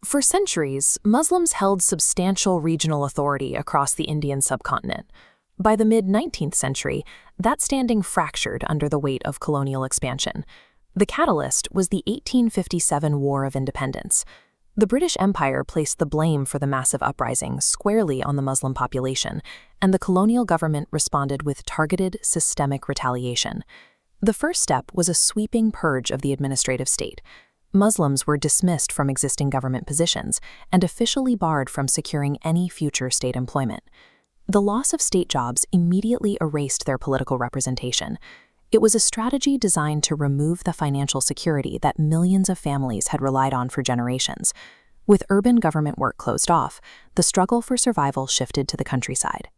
For centuries, Muslims held substantial regional authority across the Indian subcontinent. By the mid-19th century, that standing fractured under the weight of colonial expansion. The catalyst was the 1857 War of Independence. The British Empire placed the blame for the massive uprising squarely on the Muslim population, and the colonial government responded with targeted, systemic retaliation. The first step was a sweeping purge of the administrative state. Muslims were dismissed from existing government positions and officially barred from securing any future state employment. The loss of state jobs immediately erased their political representation. It was a strategy designed to remove the financial security that millions of families had relied on for generations. With urban government work closed off, the struggle for survival shifted to the countryside.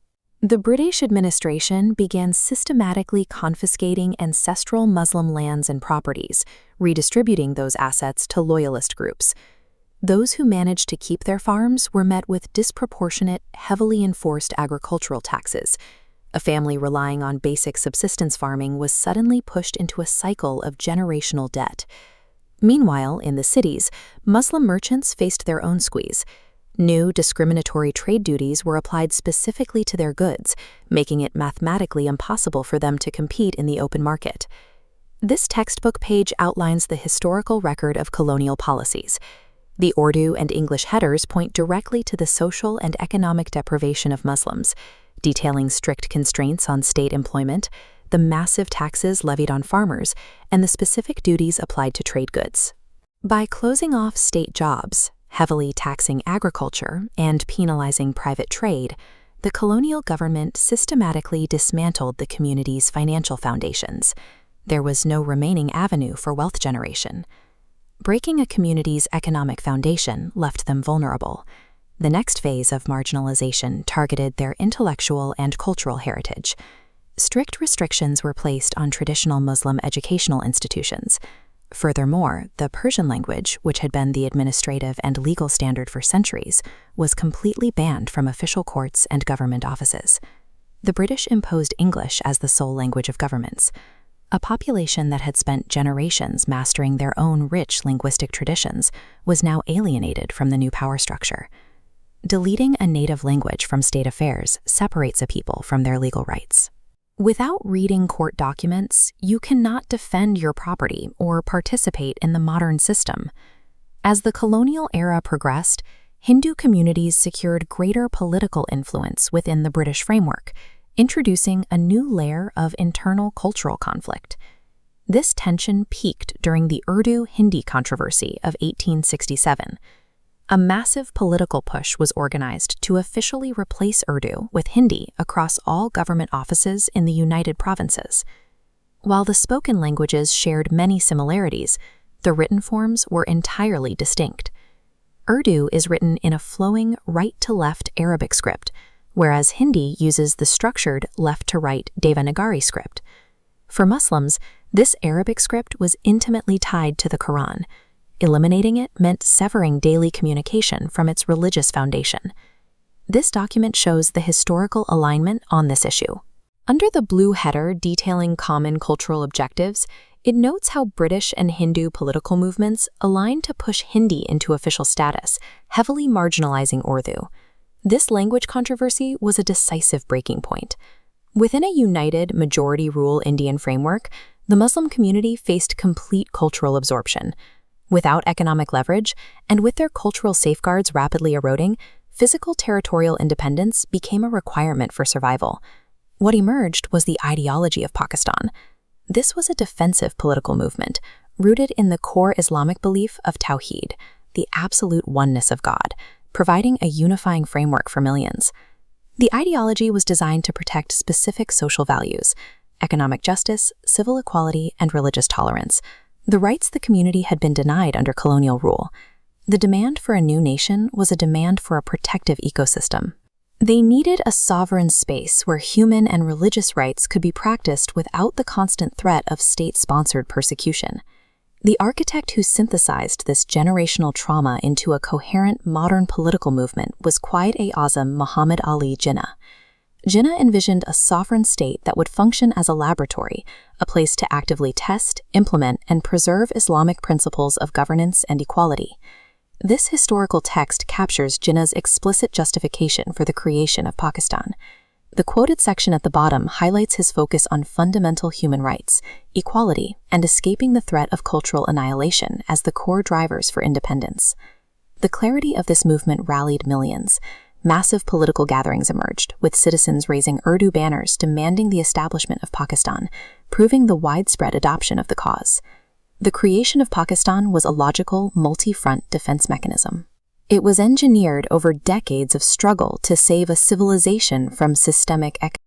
The British administration began systematically confiscating ancestral Muslim lands and properties, redistributing those assets to loyalist groups. Those who managed to keep their farms were met with disproportionate, heavily enforced agricultural taxes. A family relying on basic subsistence farming was suddenly pushed into a cycle of generational debt. Meanwhile, in the cities, Muslim merchants faced their own squeeze. New discriminatory trade duties were applied specifically to their goods, making it mathematically impossible for them to compete in the open market. This textbook page outlines the historical record of colonial policies. The Urdu and English headers point directly to the social and economic deprivation of Muslims, detailing strict constraints on state employment, the massive taxes levied on farmers, and the specific duties applied to trade goods. By closing off state jobs, heavily taxing agriculture, and penalizing private trade, the colonial government systematically dismantled the community's financial foundations. There was no remaining avenue for wealth generation. Breaking a community's economic foundation left them vulnerable. The next phase of marginalization targeted their intellectual and cultural heritage. Strict restrictions were placed on traditional Muslim educational institutions. Furthermore, the Persian language, which had been the administrative and legal standard for centuries, was completely banned from official courts and government offices. The British imposed English as the sole language of governments. A population that had spent generations mastering their own rich linguistic traditions was now alienated from the new power structure. Deleting a native language from state affairs separates a people from their legal rights. Without reading court documents, you cannot defend your property or participate in the modern system. As the colonial era progressed, Hindu communities secured greater political influence within the British framework, introducing a new layer of internal cultural conflict. This tension peaked during the Urdu-Hindi controversy of 1867. A massive political push was organized to officially replace Urdu with Hindi across all government offices in the United Provinces. While the spoken languages shared many similarities, the written forms were entirely distinct. Urdu is written in a flowing right-to-left Arabic script, whereas Hindi uses the structured left-to-right Devanagari script. For Muslims, this Arabic script was intimately tied to the Quran. Eliminating it meant severing daily communication from its religious foundation. This document shows the historical alignment on this issue. Under the blue header detailing common cultural objectives, it notes how British and Hindu political movements aligned to push Hindi into official status, heavily marginalizing Urdu. This language controversy was a decisive breaking point. Within a united majority-rule Indian framework, the Muslim community faced complete cultural absorption. Without economic leverage, and with their cultural safeguards rapidly eroding, physical territorial independence became a requirement for survival. What emerged was the ideology of Pakistan. This was a defensive political movement, rooted in the core Islamic belief of Tawheed, the absolute oneness of God, providing a unifying framework for millions. The ideology was designed to protect specific social values: economic justice, civil equality, and religious tolerance, the rights the community had been denied under colonial rule. The demand for a new nation was a demand for a protective ecosystem. They needed a sovereign space where human and religious rights could be practiced without the constant threat of state-sponsored persecution. The architect who synthesized this generational trauma into a coherent modern political movement was Quaid-e-Azam Muhammad Ali Jinnah. Jinnah envisioned a sovereign state that would function as a laboratory, a place to actively test, implement, and preserve Islamic principles of governance and equality. This historical text captures Jinnah's explicit justification for the creation of Pakistan. The quoted section at the bottom highlights his focus on fundamental human rights, equality, and escaping the threat of cultural annihilation as the core drivers for independence. The clarity of this movement rallied millions. Massive political gatherings emerged, with citizens raising Urdu banners demanding the establishment of Pakistan, proving the widespread adoption of the cause. The creation of Pakistan was a logical, multi-front defense mechanism. It was engineered over decades of struggle to save a civilization from systemic